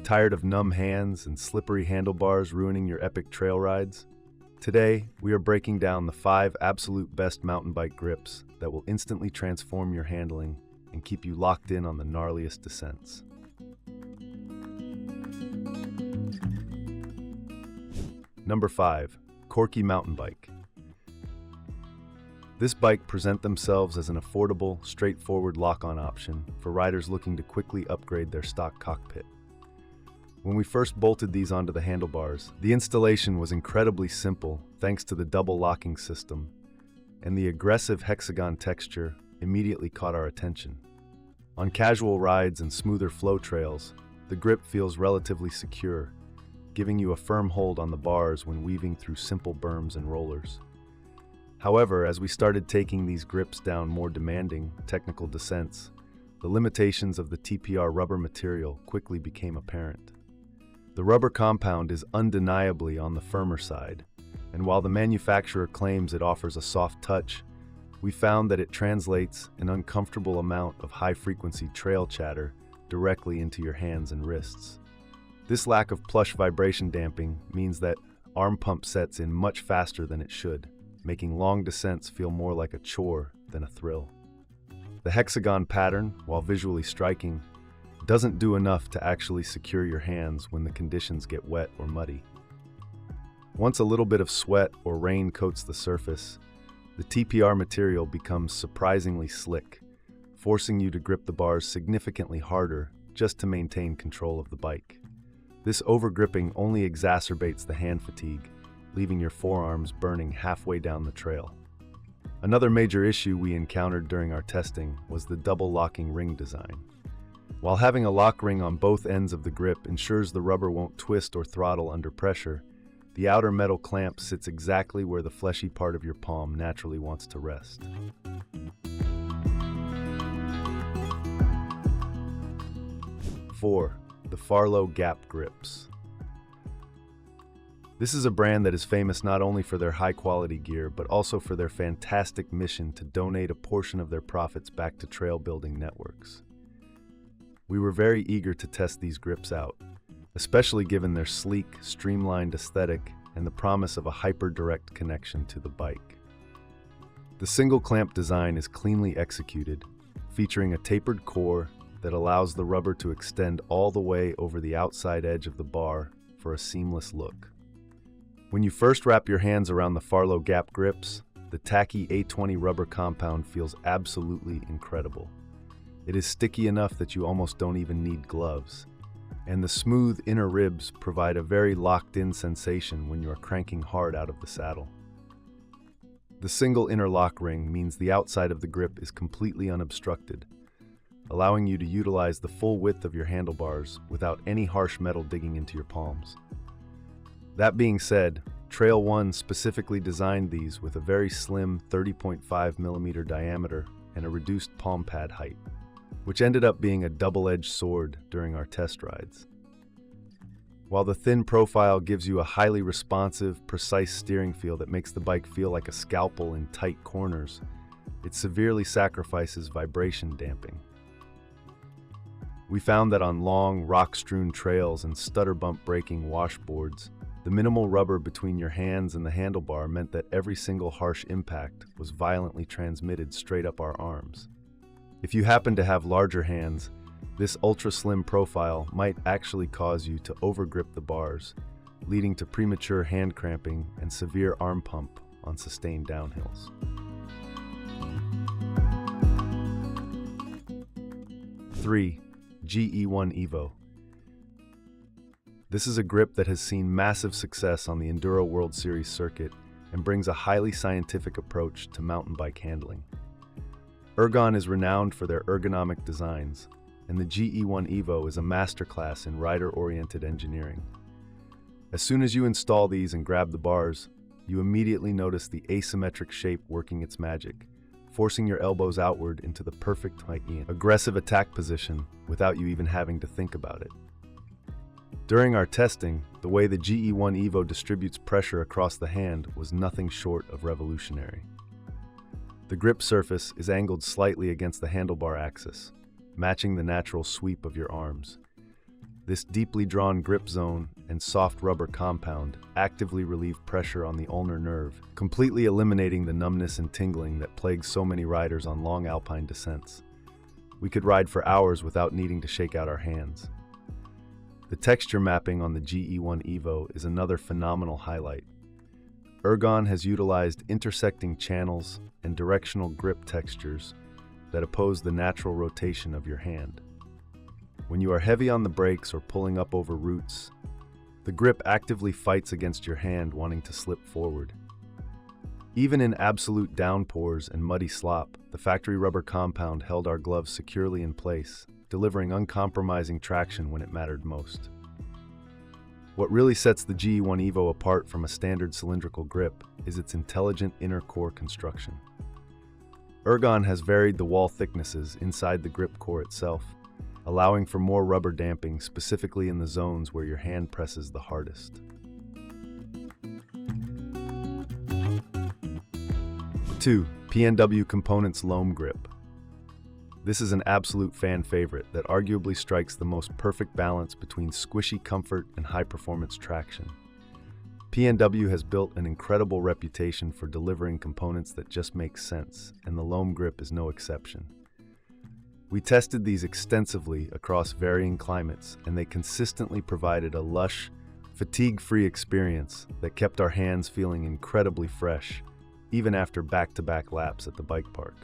Tired of numb hands and slippery handlebars ruining your epic trail rides? Today, we are breaking down the 5 absolute best mountain bike grips that will instantly transform your handling and keep you locked in on the gnarliest descents. Number 5. Corki mountain bike. This bike presents themselves as an affordable, straightforward lock-on option for riders looking to quickly upgrade their stock cockpit. When we first bolted these onto the handlebars, the installation was incredibly simple thanks to the double locking system, and the aggressive hexagon texture immediately caught our attention. On casual rides and smoother flow trails, the grip feels relatively secure, giving you a firm hold on the bars when weaving through simple berms and rollers. However, as we started taking these grips down more demanding, technical descents, the limitations of the TPR rubber material quickly became apparent. The rubber compound is undeniably on the firmer side, and while the manufacturer claims it offers a soft touch, we found that it translates an uncomfortable amount of high-frequency trail chatter directly into your hands and wrists. This lack of plush vibration damping means that arm pump sets in much faster than it should, making long descents feel more like a chore than a thrill. The hexagon pattern, while visually striking, doesn't do enough to actually secure your hands when the conditions get wet or muddy. Once a little bit of sweat or rain coats the surface, the TPR material becomes surprisingly slick, forcing you to grip the bars significantly harder just to maintain control of the bike. This overgripping only exacerbates the hand fatigue, leaving your forearms burning halfway down the trail. Another major issue we encountered during our testing was the double locking ring design. While having a lock ring on both ends of the grip ensures the rubber won't twist or throttle under pressure, the outer metal clamp sits exactly where the fleshy part of your palm naturally wants to rest. Four, the Farlow Gap Grips. This is a brand that is famous not only for their high-quality gear, but also for their fantastic mission to donate a portion of their profits back to trail building networks. We were very eager to test these grips out, especially given their sleek, streamlined aesthetic and the promise of a hyper-direct connection to the bike. The single clamp design is cleanly executed, featuring a tapered core that allows the rubber to extend all the way over the outside edge of the bar for a seamless look. When you first wrap your hands around the Farlow Gap Grips, the tacky A20 rubber compound feels absolutely incredible. It is sticky enough that you almost don't even need gloves, and the smooth inner ribs provide a very locked-in sensation when you are cranking hard out of the saddle. The single inner lock ring means the outside of the grip is completely unobstructed, allowing you to utilize the full width of your handlebars without any harsh metal digging into your palms. That being said, Trail One specifically designed these with a very slim 30.5mm diameter and a reduced palm pad height, which ended up being a double-edged sword during our test rides. While the thin profile gives you a highly responsive, precise steering feel that makes the bike feel like a scalpel in tight corners, it severely sacrifices vibration damping. We found that on long, rock-strewn trails and stutter-bump-breaking washboards, the minimal rubber between your hands and the handlebar meant that every single harsh impact was violently transmitted straight up our arms. If you happen to have larger hands, this ultra-slim profile might actually cause you to overgrip the bars, leading to premature hand cramping and severe arm pump on sustained downhills. 3. GE1 Evo. This is a grip that has seen massive success on the Enduro World Series circuit and brings a highly scientific approach to mountain bike handling. Ergon is renowned for their ergonomic designs, and the GE1 Evo is a masterclass in rider-oriented engineering. As soon as you install these and grab the bars, you immediately notice the asymmetric shape working its magic, forcing your elbows outward into the perfect aggressive attack position without you even having to think about it. During our testing, the way the GE1 Evo distributes pressure across the hand was nothing short of revolutionary. The grip surface is angled slightly against the handlebar axis, matching the natural sweep of your arms. This deeply drawn grip zone and soft rubber compound actively relieve pressure on the ulnar nerve, completely eliminating the numbness and tingling that plagues so many riders on long alpine descents. We could ride for hours without needing to shake out our hands. The texture mapping on the GE1 Evo is another phenomenal highlight. Ergon has utilized intersecting channels and directional grip textures that oppose the natural rotation of your hand. When you are heavy on the brakes or pulling up over roots, the grip actively fights against your hand wanting to slip forward. Even in absolute downpours and muddy slop, the factory rubber compound held our gloves securely in place, delivering uncompromising traction when it mattered most. What really sets the GE1 Evo apart from a standard cylindrical grip is its intelligent inner core construction. Ergon has varied the wall thicknesses inside the grip core itself, allowing for more rubber damping specifically in the zones where your hand presses the hardest. 2. P&W Components Loam Grip. This is an absolute fan favorite that arguably strikes the most perfect balance between squishy comfort and high-performance traction. P&W has built an incredible reputation for delivering components that just make sense, and the Loam Grip is no exception. We tested these extensively across varying climates, and they consistently provided a lush, fatigue-free experience that kept our hands feeling incredibly fresh, even after back-to-back laps at the bike park.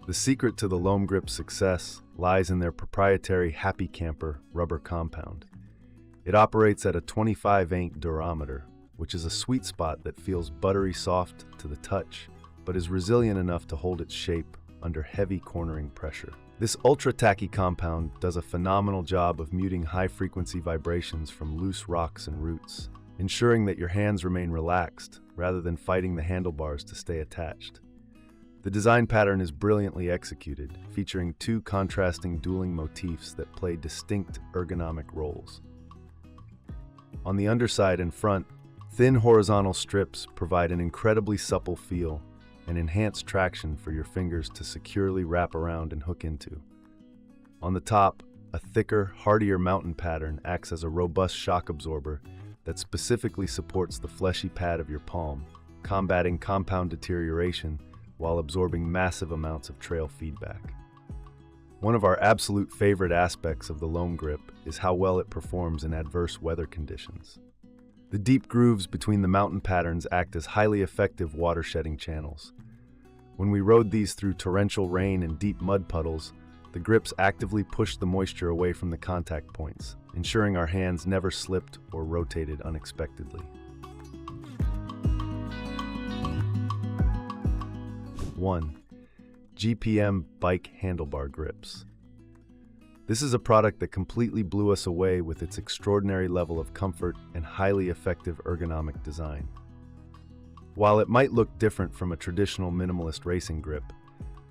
The secret to the Loam Grip's success lies in their proprietary Happy Camper rubber compound. It operates at a 25-8 durometer, which is a sweet spot that feels buttery soft to the touch, but is resilient enough to hold its shape under heavy cornering pressure. This ultra-tacky compound does a phenomenal job of muting high-frequency vibrations from loose rocks and roots, ensuring that your hands remain relaxed rather than fighting the handlebars to stay attached. The design pattern is brilliantly executed, featuring two contrasting dueling motifs that play distinct ergonomic roles. On the underside and front, thin horizontal strips provide an incredibly supple feel and enhanced traction for your fingers to securely wrap around and hook into. On the top, a thicker, hardier mountain pattern acts as a robust shock absorber that specifically supports the fleshy pad of your palm, combating compound deterioration while absorbing massive amounts of trail feedback. One of our absolute favorite aspects of the Loam Grip is how well it performs in adverse weather conditions. The deep grooves between the mountain patterns act as highly effective water-shedding channels. When we rode these through torrential rain and deep mud puddles, the grips actively pushed the moisture away from the contact points, ensuring our hands never slipped or rotated unexpectedly. 1. GPM Bike Handlebar Grips. This is a product that completely blew us away with its extraordinary level of comfort and highly effective ergonomic design. While it might look different from a traditional minimalist racing grip,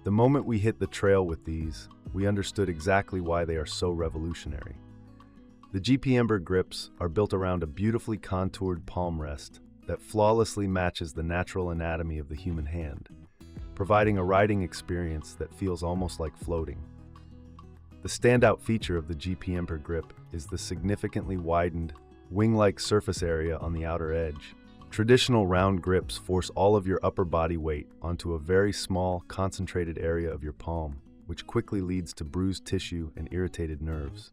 the moment we hit the trail with these, we understood exactly why they are so revolutionary. The GPMTER grips are built around a beautifully contoured palm rest that flawlessly matches the natural anatomy of the human hand, providing a riding experience that feels almost like floating. The standout feature of the GPMTER grip is the significantly widened, wing-like surface area on the outer edge. Traditional round grips force all of your upper body weight onto a very small, concentrated area of your palm, which quickly leads to bruised tissue and irritated nerves.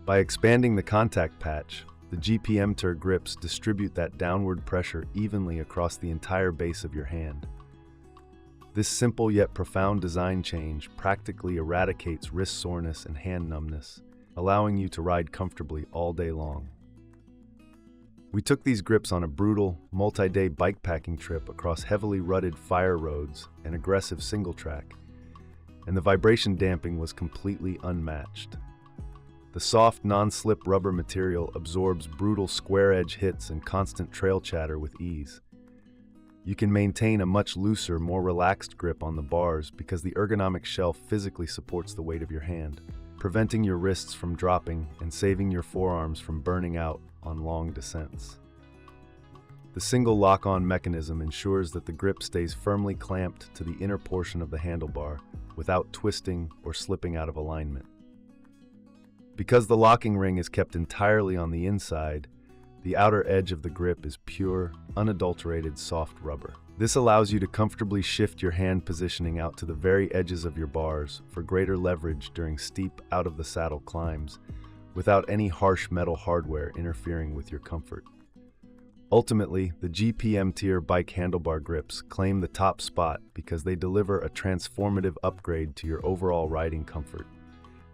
By expanding the contact patch, the GPMTER grips distribute that downward pressure evenly across the entire base of your hand. This simple yet profound design change practically eradicates wrist soreness and hand numbness, allowing you to ride comfortably all day long. We took these grips on a brutal, multi-day bikepacking trip across heavily rutted fire roads and aggressive single track, and the vibration damping was completely unmatched. The soft, non-slip rubber material absorbs brutal square-edge hits and constant trail chatter with ease. You can maintain a much looser, more relaxed grip on the bars because the ergonomic shelf physically supports the weight of your hand, preventing your wrists from dropping and saving your forearms from burning out on long descents. The single lock-on mechanism ensures that the grip stays firmly clamped to the inner portion of the handlebar without twisting or slipping out of alignment. Because the locking ring is kept entirely on the inside, the outer edge of the grip is pure, unadulterated soft rubber. This allows you to comfortably shift your hand positioning out to the very edges of your bars for greater leverage during steep out-of-the-saddle climbs, without any harsh metal hardware interfering with your comfort. Ultimately, the GPMTER bike handlebar grips claim the top spot because they deliver a transformative upgrade to your overall riding comfort.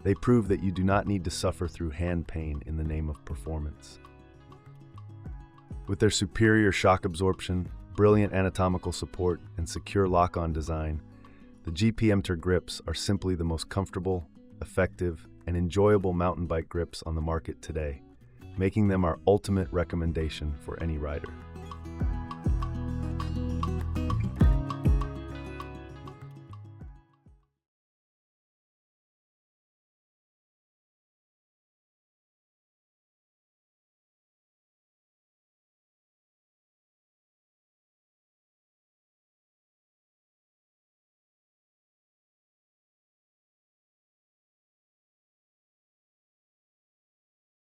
They prove that you do not need to suffer through hand pain in the name of performance. With their superior shock absorption, brilliant anatomical support, and secure lock-on design, the GPMTER grips are simply the most comfortable, effective, and enjoyable mountain bike grips on the market today, making them our ultimate recommendation for any rider.